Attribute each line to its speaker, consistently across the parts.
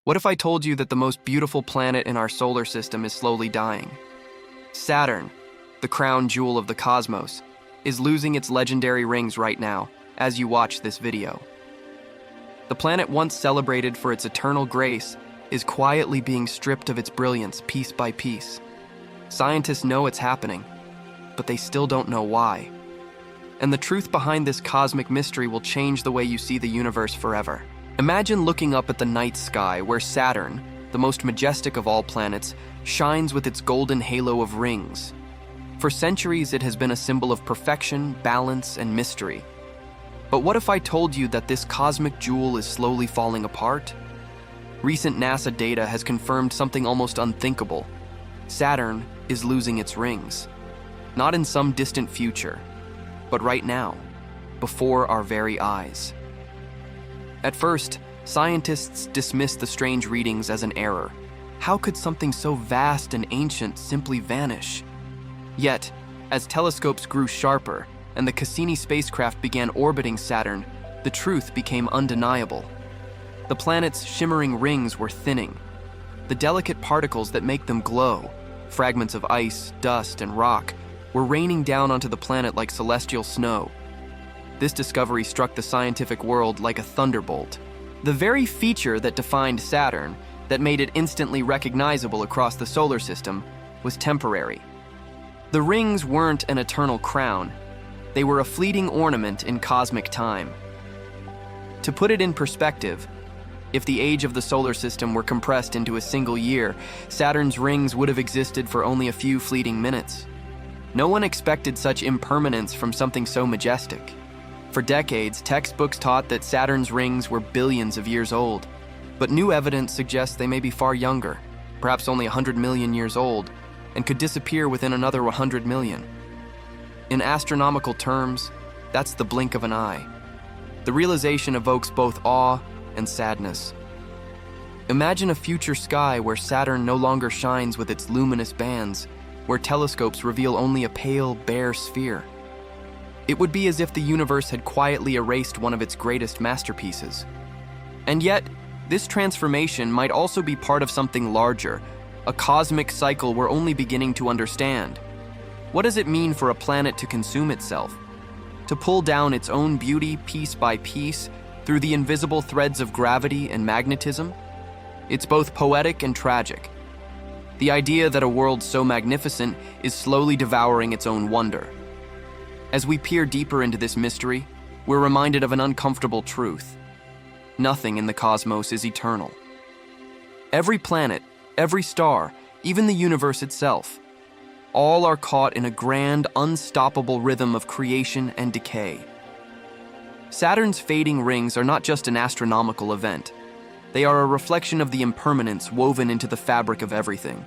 Speaker 1: What if I told you that the most beautiful planet in our solar system is slowly dying? Saturn, the crown jewel of the cosmos, is losing its legendary rings right now as you watch this video. The planet once celebrated for its eternal grace is quietly being stripped of its brilliance piece by piece. Scientists know it's happening, but they still don't know why. And the truth behind this cosmic mystery will change the way you see the universe forever. Imagine looking up at the night sky where Saturn, the most majestic of all planets, shines with its golden halo of rings. For centuries, it has been a symbol of perfection, balance, and mystery. But what if I told you that this cosmic jewel is slowly falling apart? Recent NASA data has confirmed something almost unthinkable. Saturn is losing its rings. Not in some distant future, but right now, before our very eyes. At first, scientists dismissed the strange readings as an error. How could something so vast and ancient simply vanish? Yet, as telescopes grew sharper and the Cassini spacecraft began orbiting Saturn, the truth became undeniable. The planet's shimmering rings were thinning. The delicate particles that make them glow, fragments of ice, dust, and rock, were raining down onto the planet like celestial snow. This discovery struck the scientific world like a thunderbolt. The very feature that defined Saturn, that made it instantly recognizable across the solar system, was temporary. The rings weren't an eternal crown. They were a fleeting ornament in cosmic time. To put it in perspective, if the age of the solar system were compressed into a single year, Saturn's rings would have existed for only a few fleeting minutes. No one expected such impermanence from something so majestic. For decades, textbooks taught that Saturn's rings were billions of years old, but new evidence suggests they may be far younger, perhaps only 100 million years old, and could disappear within another 100 million. In astronomical terms, that's the blink of an eye. The realization evokes both awe and sadness. Imagine a future sky where Saturn no longer shines with its luminous bands, where telescopes reveal only a pale, bare sphere. It would be as if the universe had quietly erased one of its greatest masterpieces. And yet, this transformation might also be part of something larger, a cosmic cycle we're only beginning to understand. What does it mean for a planet to consume itself? To pull down its own beauty piece by piece through the invisible threads of gravity and magnetism? It's both poetic and tragic. The idea that a world so magnificent is slowly devouring its own wonder. As we peer deeper into this mystery, we're reminded of an uncomfortable truth. Nothing in the cosmos is eternal. Every planet, every star, even the universe itself, all are caught in a grand, unstoppable rhythm of creation and decay. Saturn's fading rings are not just an astronomical event. They are a reflection of the impermanence woven into the fabric of everything.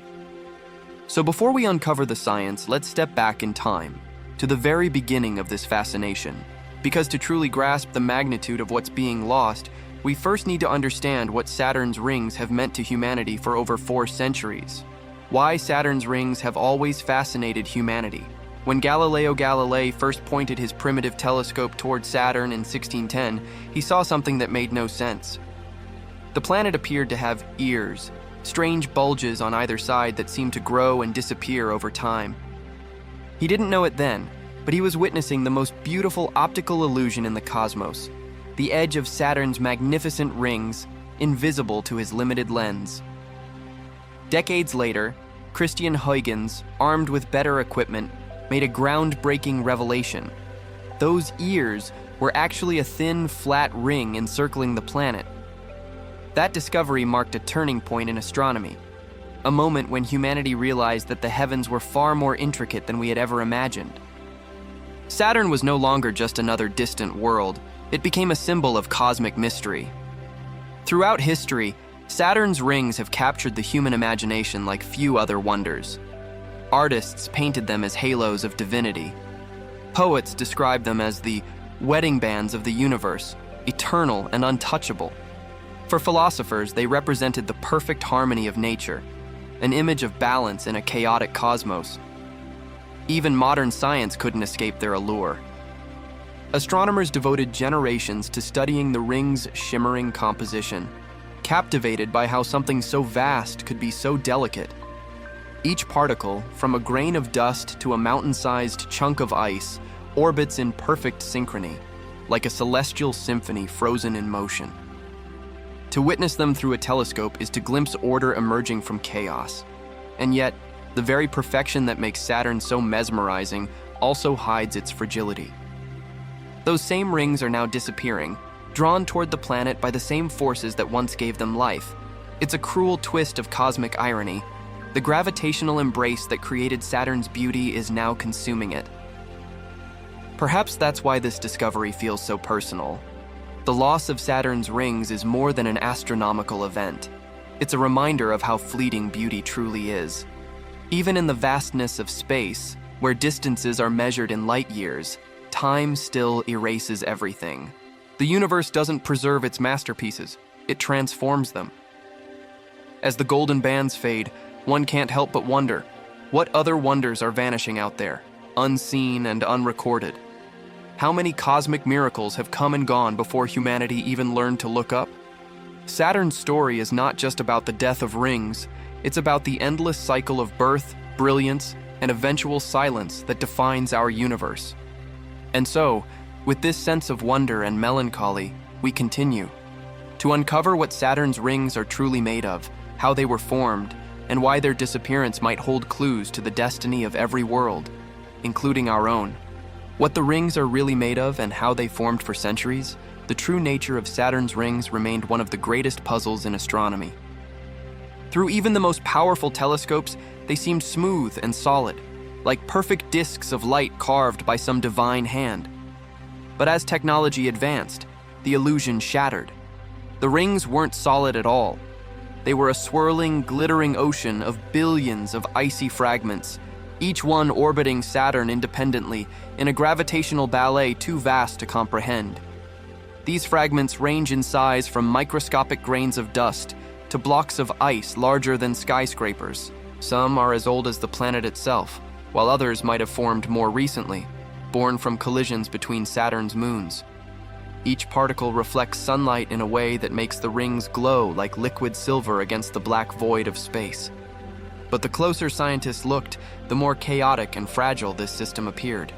Speaker 1: So before we uncover the science, let's step back in time, to the very beginning of this fascination. Because to truly grasp the magnitude of what's being lost, we first need to understand what Saturn's rings have meant to humanity for over 4 centuries. Why Saturn's rings have always fascinated humanity. When Galileo Galilei first pointed his primitive telescope toward Saturn in 1610, he saw something that made no sense. The planet appeared to have ears, strange bulges on either side that seemed to grow and disappear over time. He didn't know it then, but he was witnessing the most beautiful optical illusion in the cosmos, the edge of Saturn's magnificent rings, invisible to his limited lens. Decades later, Christian Huygens, armed with better equipment, made a groundbreaking revelation. Those ears were actually a thin, flat ring encircling the planet. That discovery marked a turning point in astronomy, a moment when humanity realized that the heavens were far more intricate than we had ever imagined. Saturn was no longer just another distant world. It became a symbol of cosmic mystery. Throughout history, Saturn's rings have captured the human imagination like few other wonders. Artists painted them as halos of divinity. Poets described them as the wedding bands of the universe, eternal and untouchable. For philosophers, they represented the perfect harmony of nature, an image of balance in a chaotic cosmos. Even modern science couldn't escape their allure. Astronomers devoted generations to studying the ring's shimmering composition. captivated by how something so vast could be so delicate. Each particle, from a grain of dust to a mountain-sized chunk of ice, orbits in perfect synchrony, like a celestial symphony frozen in motion. To witness them through a telescope is to glimpse order emerging from chaos. And yet, the very perfection that makes Saturn so mesmerizing also hides its fragility. Those same rings are now disappearing, drawn toward the planet by the same forces that once gave them life. It's a cruel twist of cosmic irony. The gravitational embrace that created Saturn's beauty is now consuming it. Perhaps that's why this discovery feels so personal. The loss of Saturn's rings is more than an astronomical event. It's a reminder of how fleeting beauty truly is. Even in the vastness of space, where distances are measured in light years, time still erases everything. The universe doesn't preserve its masterpieces, it transforms them. As the golden bands fade, one can't help but wonder, what other wonders are vanishing out there, unseen and unrecorded? How many cosmic miracles have come and gone before humanity even learned to look up? Saturn's story is not just about the death of rings, it's about the endless cycle of birth, brilliance, and eventual silence that defines our universe. And so, with this sense of wonder and melancholy, we continue to uncover what Saturn's rings are truly made of, how they were formed, and why their disappearance might hold clues to the destiny of every world, including our own. What the rings are really made of and how they formed for centuries, the true nature of Saturn's rings remained one of the greatest puzzles in astronomy. Through even the most powerful telescopes, they seemed smooth and solid, like perfect discs of light carved by some divine hand. But as technology advanced, the illusion shattered. The rings weren't solid at all. They were a swirling, glittering ocean of billions of icy fragments, each one orbiting Saturn independently in a gravitational ballet too vast to comprehend. These fragments range in size from microscopic grains of dust to blocks of ice larger than skyscrapers. Some are as old as the planet itself, while others might have formed more recently, born from collisions between Saturn's moons. Each particle reflects sunlight in a way that makes the rings glow like liquid silver against the black void of space. But the closer scientists looked, the more chaotic and fragile this system appeared.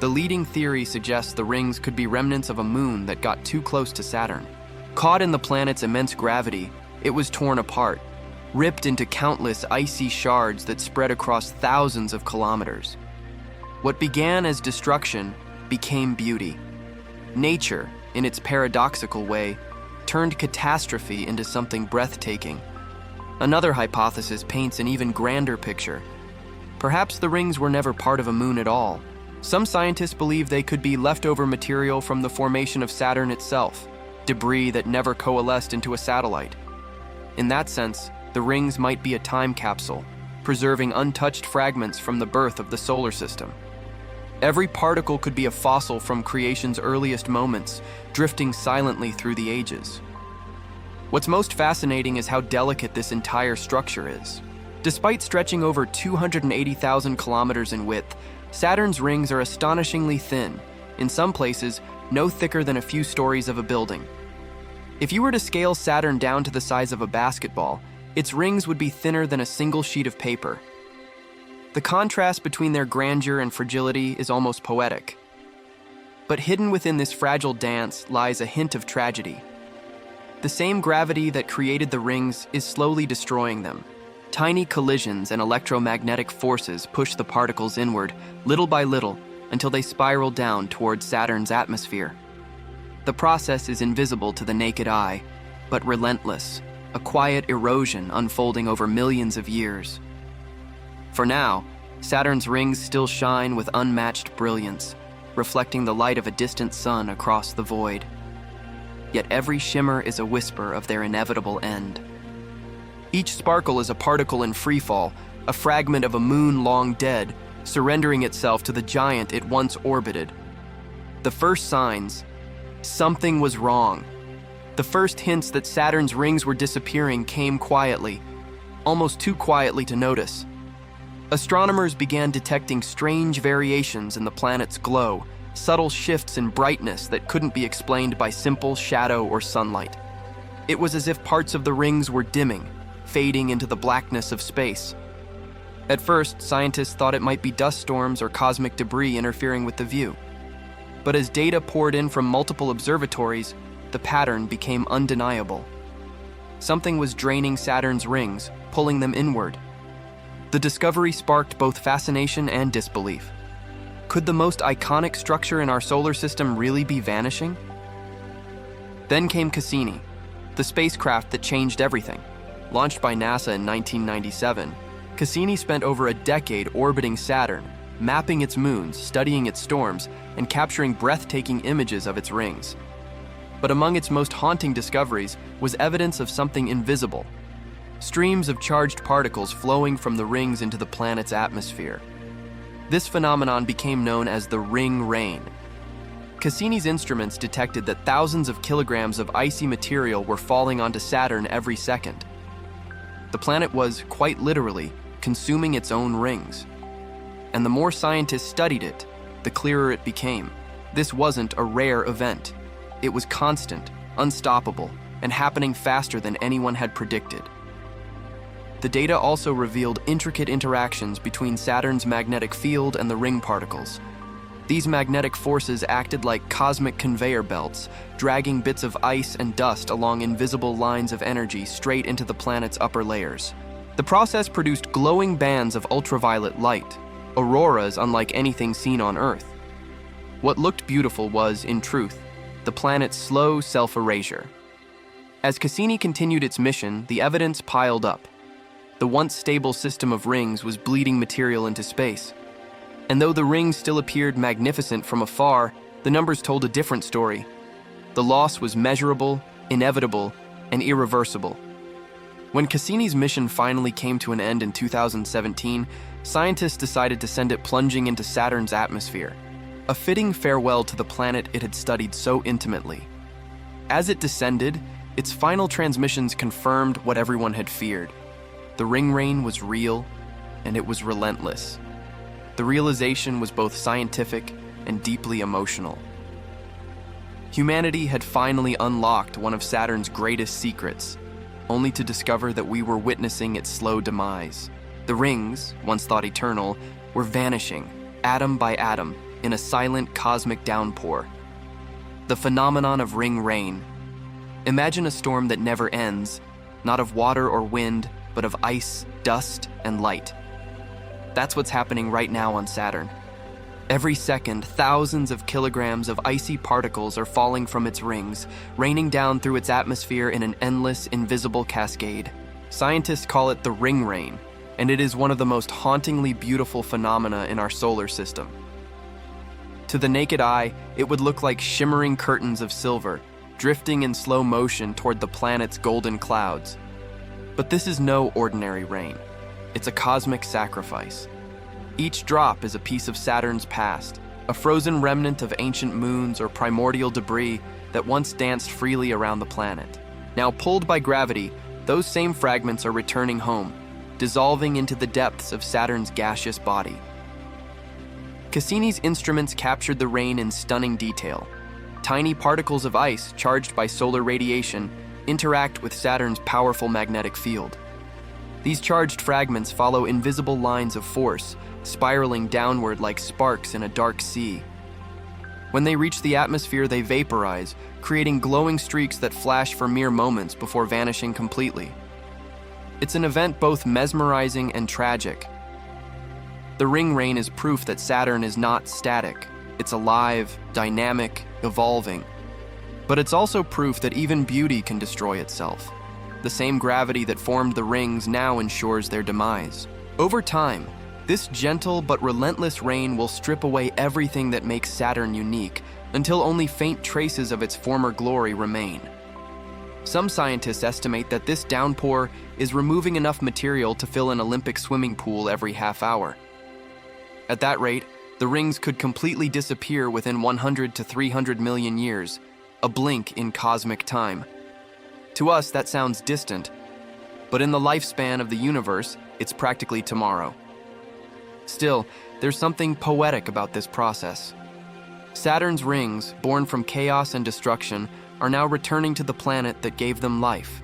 Speaker 1: The leading theory suggests the rings could be remnants of a moon that got too close to Saturn. Caught in the planet's immense gravity, it was torn apart, ripped into countless icy shards that spread across thousands of kilometers. What began as destruction became beauty. Nature, in its paradoxical way, turned catastrophe into something breathtaking. Another hypothesis paints an even grander picture. Perhaps the rings were never part of a moon at all. Some scientists believe they could be leftover material from the formation of Saturn itself, debris that never coalesced into a satellite. In that sense, the rings might be a time capsule, preserving untouched fragments from the birth of the solar system. Every particle could be a fossil from creation's earliest moments, drifting silently through the ages. What's most fascinating is how delicate this entire structure is. Despite stretching over 280,000 kilometers in width, Saturn's rings are astonishingly thin, in some places, no thicker than a few stories of a building. If you were to scale Saturn down to the size of a basketball, its rings would be thinner than a single sheet of paper. The contrast between their grandeur and fragility is almost poetic. But hidden within this fragile dance lies a hint of tragedy. The same gravity that created the rings is slowly destroying them. Tiny collisions and electromagnetic forces push the particles inward, little by little, until they spiral down towards Saturn's atmosphere. The process is invisible to the naked eye, but relentless, a quiet erosion unfolding over millions of years. For now, Saturn's rings still shine with unmatched brilliance, reflecting the light of a distant sun across the void. Yet every shimmer is a whisper of their inevitable end. Each sparkle is a particle in freefall, a fragment of a moon long dead, surrendering itself to the giant it once orbited. The first signs, something was wrong. The first hints that Saturn's rings were disappearing came quietly, almost too quietly to notice. Astronomers began detecting strange variations in the planet's glow, subtle shifts in brightness that couldn't be explained by simple shadow or sunlight. It was as if parts of the rings were dimming, fading into the blackness of space. At first, scientists thought it might be dust storms or cosmic debris interfering with the view. But as data poured in from multiple observatories, the pattern became undeniable. Something was draining Saturn's rings, pulling them inward. The discovery sparked both fascination and disbelief. Could the most iconic structure in our solar system really be vanishing? Then came Cassini, the spacecraft that changed everything. Launched by NASA in 1997, Cassini spent over a decade orbiting Saturn, mapping its moons, studying its storms, and capturing breathtaking images of its rings. But among its most haunting discoveries was evidence of something invisible: streams of charged particles flowing from the rings into the planet's atmosphere. This phenomenon became known as the ring rain. Cassini's instruments detected that thousands of kilograms of icy material were falling onto Saturn every second. The planet was, quite literally, consuming its own rings. And the more scientists studied it, the clearer it became. This wasn't a rare event. It was constant, unstoppable, and happening faster than anyone had predicted. The data also revealed intricate interactions between Saturn's magnetic field and the ring particles. These magnetic forces acted like cosmic conveyor belts, dragging bits of ice and dust along invisible lines of energy straight into the planet's upper layers. The process produced glowing bands of ultraviolet light, auroras unlike anything seen on Earth. What looked beautiful was, in truth, the planet's slow self-erasure. As Cassini continued its mission, the evidence piled up. The once stable system of rings was bleeding material into space. And though the rings still appeared magnificent from afar, the numbers told a different story. The loss was measurable, inevitable, and irreversible. When Cassini's mission finally came to an end in 2017, scientists decided to send it plunging into Saturn's atmosphere, a fitting farewell to the planet it had studied so intimately. As it descended, its final transmissions confirmed what everyone had feared. The ring rain was real, and it was relentless. The realization was both scientific and deeply emotional. Humanity had finally unlocked one of Saturn's greatest secrets, only to discover that we were witnessing its slow demise. The rings, once thought eternal, were vanishing, atom by atom, in a silent cosmic downpour. The phenomenon of ring rain. Imagine a storm that never ends, not of water or wind, but of ice, dust, and light. That's what's happening right now on Saturn. Every second, thousands of kilograms of icy particles are falling from its rings, raining down through its atmosphere in an endless, invisible cascade. Scientists call it the ring rain, and it is one of the most hauntingly beautiful phenomena in our solar system. To the naked eye, it would look like shimmering curtains of silver, drifting in slow motion toward the planet's golden clouds. But this is no ordinary rain. It's a cosmic sacrifice. Each drop is a piece of Saturn's past, a frozen remnant of ancient moons or primordial debris that once danced freely around the planet. Now pulled by gravity, those same fragments are returning home, dissolving into the depths of Saturn's gaseous body. Cassini's instruments captured the rain in stunning detail. Tiny particles of ice charged by solar radiation interact with Saturn's powerful magnetic field. These charged fragments follow invisible lines of force, spiraling downward like sparks in a dark sea. When they reach the atmosphere, they vaporize, creating glowing streaks that flash for mere moments before vanishing completely. It's an event both mesmerizing and tragic. The ring rain is proof that Saturn is not static. It's alive, dynamic, evolving. But it's also proof that even beauty can destroy itself. The same gravity that formed the rings now ensures their demise. Over time, this gentle but relentless rain will strip away everything that makes Saturn unique until only faint traces of its former glory remain. Some scientists estimate that this downpour is removing enough material to fill an Olympic swimming pool every half hour. At that rate, the rings could completely disappear within 100 to 300 million years, a blink in cosmic time. To us, that sounds distant, but in the lifespan of the universe, it's practically tomorrow. Still, there's something poetic about this process. Saturn's rings, born from chaos and destruction, are now returning to the planet that gave them life.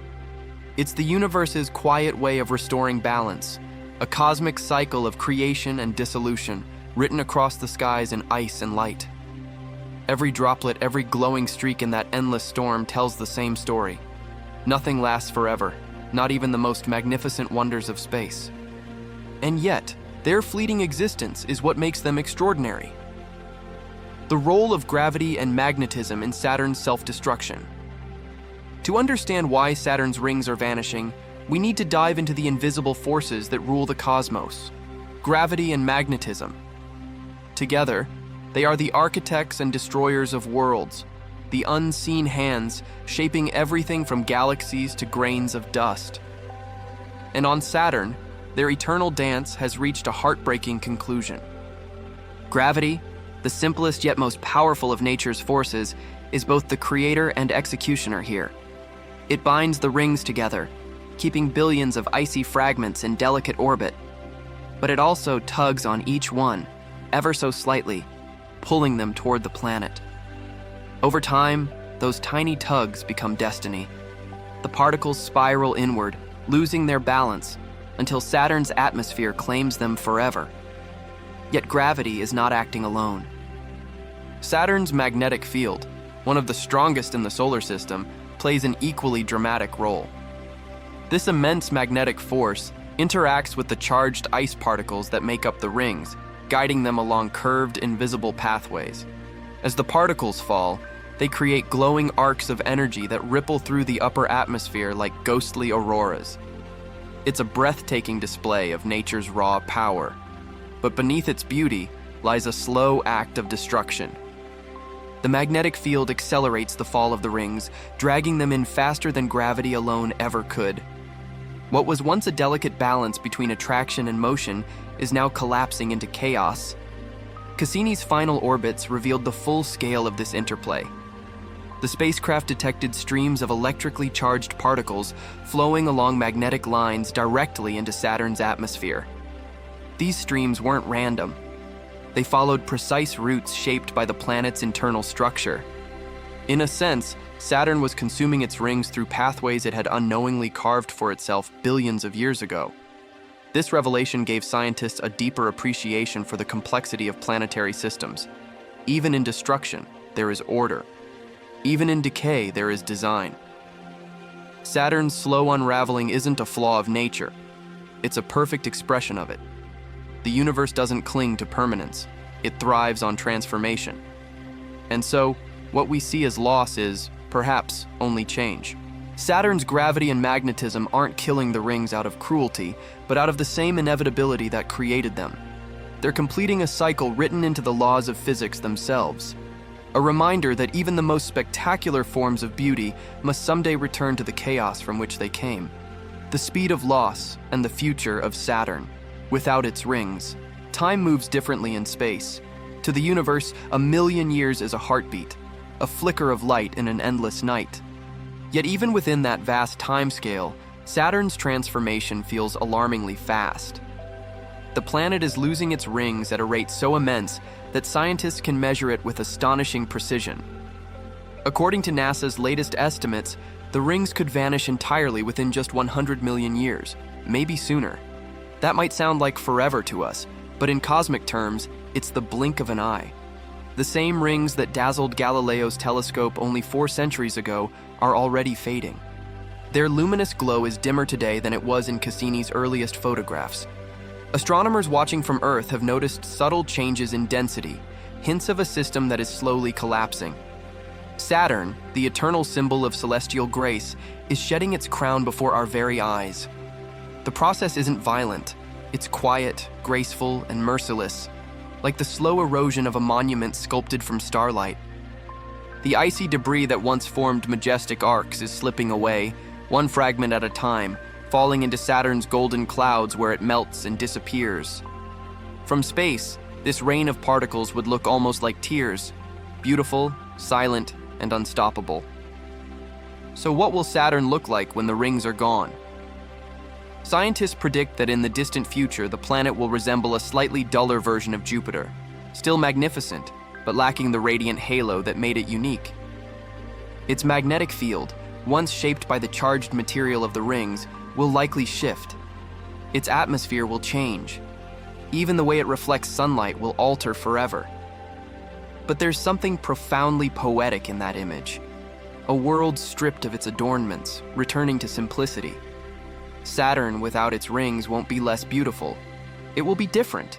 Speaker 1: It's the universe's quiet way of restoring balance, a cosmic cycle of creation and dissolution written across the skies in ice and light. Every droplet, every glowing streak in that endless storm tells the same story. Nothing lasts forever, not even the most magnificent wonders of space. And yet, their fleeting existence is what makes them extraordinary. The role of gravity and magnetism in Saturn's self-destruction. To understand why Saturn's rings are vanishing, we need to dive into the invisible forces that rule the cosmos: gravity and magnetism. Together, they are the architects and destroyers of worlds, the unseen hands shaping everything from galaxies to grains of dust. And on Saturn, their eternal dance has reached a heartbreaking conclusion. Gravity, the simplest yet most powerful of nature's forces, is both the creator and executioner here. It binds the rings together, keeping billions of icy fragments in delicate orbit. But it also tugs on each one, ever so slightly, pulling them toward the planet. Over time, those tiny tugs become destiny. The particles spiral inward, losing their balance, until Saturn's atmosphere claims them forever. Yet gravity is not acting alone. Saturn's magnetic field, one of the strongest in the solar system, plays an equally dramatic role. This immense magnetic force interacts with the charged ice particles that make up the rings, guiding them along curved, invisible pathways. As the particles fall, they create glowing arcs of energy that ripple through the upper atmosphere like ghostly auroras. It's a breathtaking display of nature's raw power, but beneath its beauty lies a slow act of destruction. The magnetic field accelerates the fall of the rings, dragging them in faster than gravity alone ever could. What was once a delicate balance between attraction and motion is now collapsing into chaos. Cassini's final orbits revealed the full scale of this interplay. The spacecraft detected streams of electrically charged particles flowing along magnetic lines directly into Saturn's atmosphere. These streams weren't random. They followed precise routes shaped by the planet's internal structure. In a sense, Saturn was consuming its rings through pathways it had unknowingly carved for itself billions of years ago. This revelation gave scientists a deeper appreciation for the complexity of planetary systems. Even in destruction, there is order. Even in decay, there is design. Saturn's slow unraveling isn't a flaw of nature. It's a perfect expression of it. The universe doesn't cling to permanence. It thrives on transformation. And so, what we see as loss is, perhaps, only change. Saturn's gravity and magnetism aren't killing the rings out of cruelty, but out of the same inevitability that created them. They're completing a cycle written into the laws of physics themselves. A reminder that even the most spectacular forms of beauty must someday return to the chaos from which they came. The speed of loss and the future of Saturn. Without its rings, time moves differently in space. To the universe, 1,000,000 years is a heartbeat, a flicker of light in an endless night. Yet even within that vast timescale, Saturn's transformation feels alarmingly fast. The planet is losing its rings at a rate so immense that scientists can measure it with astonishing precision. According to NASA's latest estimates, the rings could vanish entirely within just 100 million years, maybe sooner. That might sound like forever to us, but in cosmic terms, it's the blink of an eye. The same rings that dazzled Galileo's telescope only 4 centuries ago are already fading. Their luminous glow is dimmer today than it was in Cassini's earliest photographs. Astronomers watching from Earth have noticed subtle changes in density, hints of a system that is slowly collapsing. Saturn, the eternal symbol of celestial grace, is shedding its crown before our very eyes. The process isn't violent. It's quiet, graceful, and merciless, like the slow erosion of a monument sculpted from starlight. The icy debris that once formed majestic arcs is slipping away, one fragment at a time, falling into Saturn's golden clouds where it melts and disappears. From space, this rain of particles would look almost like tears, beautiful, silent, and unstoppable. So what will Saturn look like when the rings are gone? Scientists predict that in the distant future, the planet will resemble a slightly duller version of Jupiter, still magnificent, but lacking the radiant halo that made it unique. Its magnetic field, once shaped by the charged material of the rings, will likely shift. Its atmosphere will change. Even the way it reflects sunlight will alter forever. But there's something profoundly poetic in that image. A world stripped of its adornments, returning to simplicity. Saturn without its rings won't be less beautiful. It will be different.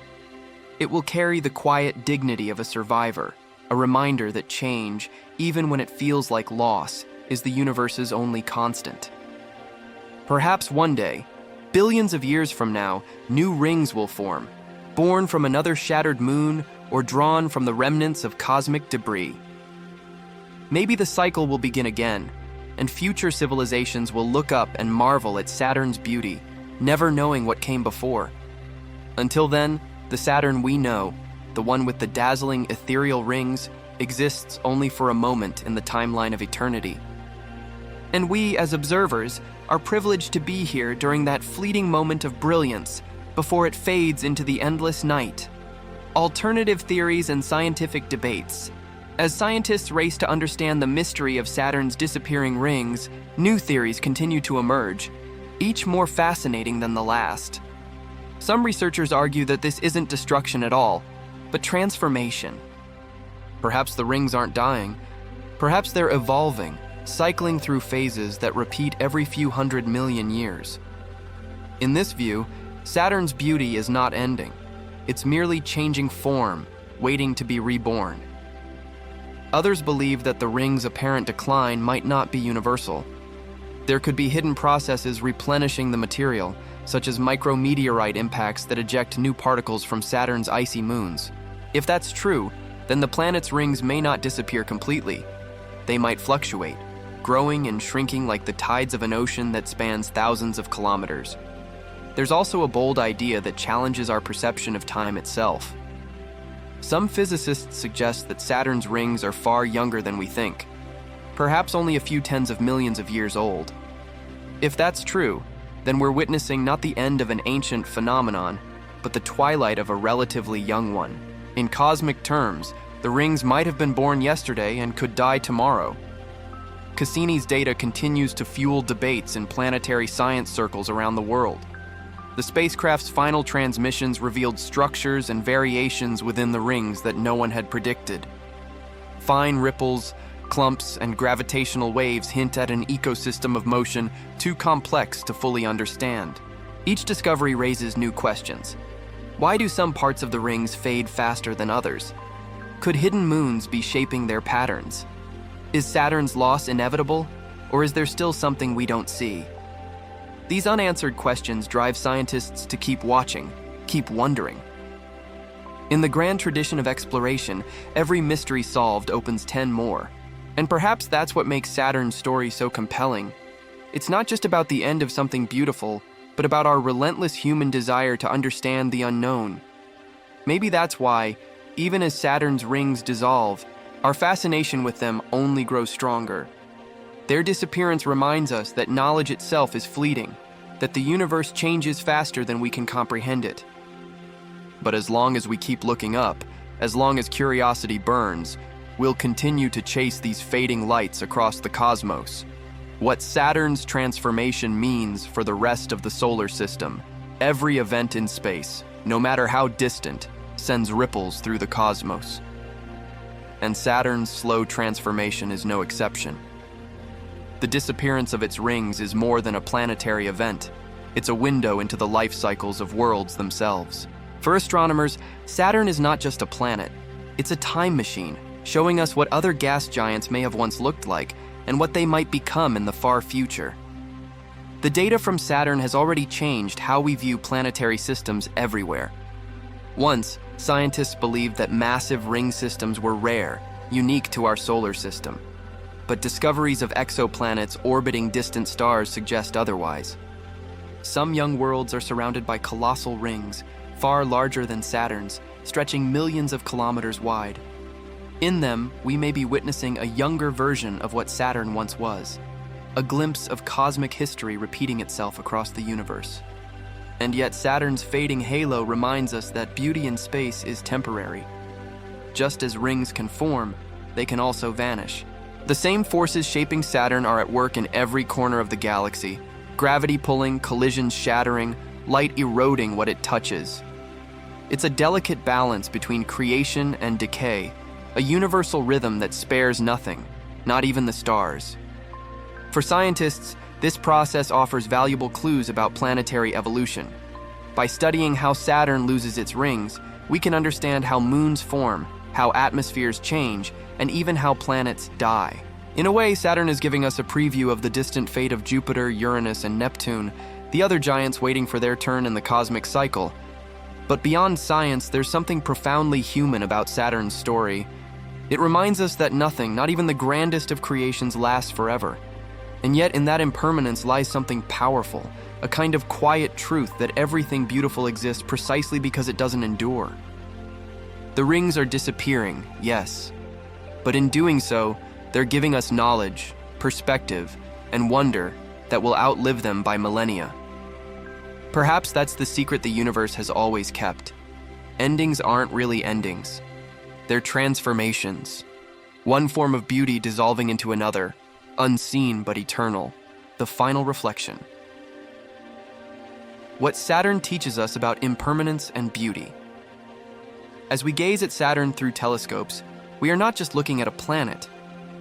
Speaker 1: It will carry the quiet dignity of a survivor, a reminder that change, even when it feels like loss, is the universe's only constant. Perhaps one day, billions of years from now, new rings will form, born from another shattered moon or drawn from the remnants of cosmic debris. Maybe the cycle will begin again, and future civilizations will look up and marvel at Saturn's beauty, never knowing what came before. Until then, the Saturn we know, the one with the dazzling ethereal rings, exists only for a moment in the timeline of eternity. And we, as observers, are privileged to be here during that fleeting moment of brilliance before it fades into the endless night. Alternative theories and scientific debates. As scientists race to understand the mystery of Saturn's disappearing rings, new theories continue to emerge, each more fascinating than the last. Some researchers argue that this isn't destruction at all, but transformation. Perhaps the rings aren't dying. Perhaps they're evolving, cycling through phases that repeat every few 100 million years. In this view, Saturn's beauty is not ending. It's merely changing form, waiting to be reborn. Others believe that the ring's apparent decline might not be universal. There could be hidden processes replenishing the material, such as micrometeorite impacts that eject new particles from Saturn's icy moons. If that's true, then the planet's rings may not disappear completely. They might fluctuate, growing and shrinking like the tides of an ocean that spans thousands of kilometers. There's also a bold idea that challenges our perception of time itself. Some physicists suggest that Saturn's rings are far younger than we think, perhaps only a few tens of millions of years old. If that's true, then we're witnessing not the end of an ancient phenomenon, but the twilight of a relatively young one. In cosmic terms, the rings might have been born yesterday and could die tomorrow. Cassini's data continues to fuel debates in planetary science circles around the world. The spacecraft's final transmissions revealed structures and variations within the rings that no one had predicted. Fine ripples, clumps, and gravitational waves hint at an ecosystem of motion too complex to fully understand. Each discovery raises new questions. Why do some parts of the rings fade faster than others? Could hidden moons be shaping their patterns? Is Saturn's loss inevitable, or is there still something we don't see? These unanswered questions drive scientists to keep watching, keep wondering. In the grand tradition of exploration, every mystery solved opens 10 more. And perhaps that's what makes Saturn's story so compelling. It's not just about the end of something beautiful, but about our relentless human desire to understand the unknown. Maybe that's why, even as Saturn's rings dissolve, our fascination with them only grows stronger. Their disappearance reminds us that knowledge itself is fleeting, that the universe changes faster than we can comprehend it. But as long as we keep looking up, as long as curiosity burns, we'll continue to chase these fading lights across the cosmos. What Saturn's transformation means for the rest of the solar system, every event in space, no matter how distant, sends ripples through the cosmos. And Saturn's slow transformation is no exception. The disappearance of its rings is more than a planetary event. It's a window into the life cycles of worlds themselves. For astronomers, Saturn is not just a planet. It's a time machine, showing us what other gas giants may have once looked like and what they might become in the far future. The data from Saturn has already changed how we view planetary systems everywhere. Once, scientists believed that massive ring systems were rare, unique to our solar system. But discoveries of exoplanets orbiting distant stars suggest otherwise. Some young worlds are surrounded by colossal rings, far larger than Saturn's, stretching millions of kilometers wide. In them, we may be witnessing a younger version of what Saturn once was, a glimpse of cosmic history repeating itself across the universe. And yet Saturn's fading halo reminds us that beauty in space is temporary. Just as rings can form, they can also vanish. The same forces shaping Saturn are at work in every corner of the galaxy. Gravity pulling, collisions shattering, light eroding what it touches. It's a delicate balance between creation and decay, a universal rhythm that spares nothing, not even the stars. For scientists, this process offers valuable clues about planetary evolution. By studying how Saturn loses its rings, we can understand how moons form, how atmospheres change, and even how planets die. In a way, Saturn is giving us a preview of the distant fate of Jupiter, Uranus, and Neptune, the other giants waiting for their turn in the cosmic cycle. But beyond science, there's something profoundly human about Saturn's story. It reminds us that nothing, not even the grandest of creations, lasts forever. And yet in that impermanence lies something powerful, a kind of quiet truth that everything beautiful exists precisely because it doesn't endure. The rings are disappearing, yes, but in doing so, they're giving us knowledge, perspective, and wonder that will outlive them by millennia. Perhaps that's the secret the universe has always kept. Endings aren't really endings. They're transformations. One form of beauty dissolving into another, unseen but eternal, the final reflection. What Saturn teaches us about impermanence and beauty. As we gaze at Saturn through telescopes, we are not just looking at a planet,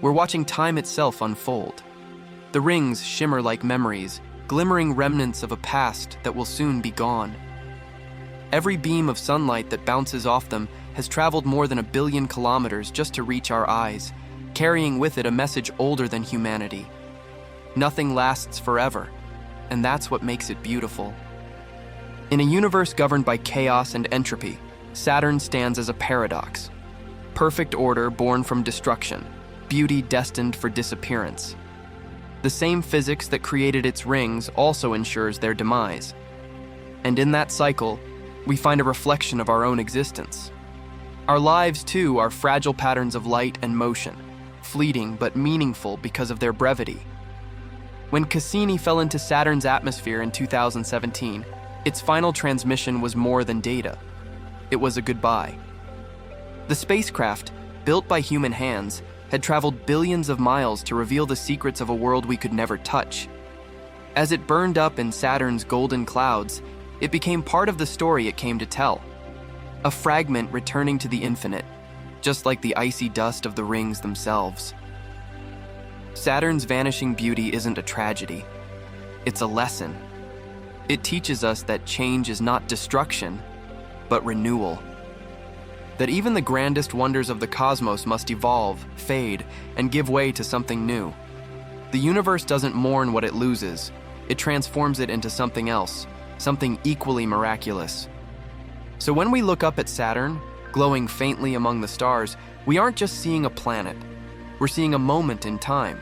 Speaker 1: we're watching time itself unfold. The rings shimmer like memories, glimmering remnants of a past that will soon be gone. Every beam of sunlight that bounces off them has traveled more than 1 billion kilometers just to reach our eyes, carrying with it a message older than humanity. Nothing lasts forever, and that's what makes it beautiful. In a universe governed by chaos and entropy, Saturn stands as a paradox. Perfect order born from destruction, beauty destined for disappearance. The same physics that created its rings also ensures their demise. And in that cycle, we find a reflection of our own existence. Our lives, too, are fragile patterns of light and motion, fleeting but meaningful because of their brevity. When Cassini fell into Saturn's atmosphere in 2017, its final transmission was more than data. It was a goodbye. The spacecraft, built by human hands, had traveled billions of miles to reveal the secrets of a world we could never touch. As it burned up in Saturn's golden clouds, it became part of the story it came to tell. A fragment returning to the infinite, just like the icy dust of the rings themselves. Saturn's vanishing beauty isn't a tragedy. It's a lesson. It teaches us that change is not destruction, but renewal. That even the grandest wonders of the cosmos must evolve, fade, and give way to something new. The universe doesn't mourn what it loses. It transforms it into something else, something equally miraculous. So when we look up at Saturn, glowing faintly among the stars, we aren't just seeing a planet. We're seeing a moment in time.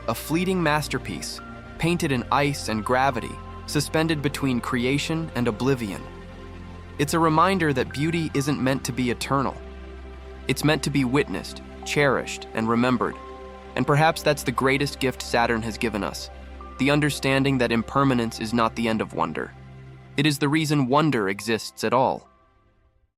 Speaker 1: A fleeting masterpiece, painted in ice and gravity, suspended between creation and oblivion. It's a reminder that beauty isn't meant to be eternal. It's meant to be witnessed, cherished, and remembered. And perhaps that's the greatest gift Saturn has given us, the understanding that impermanence is not the end of wonder. It is the reason wonder exists at all.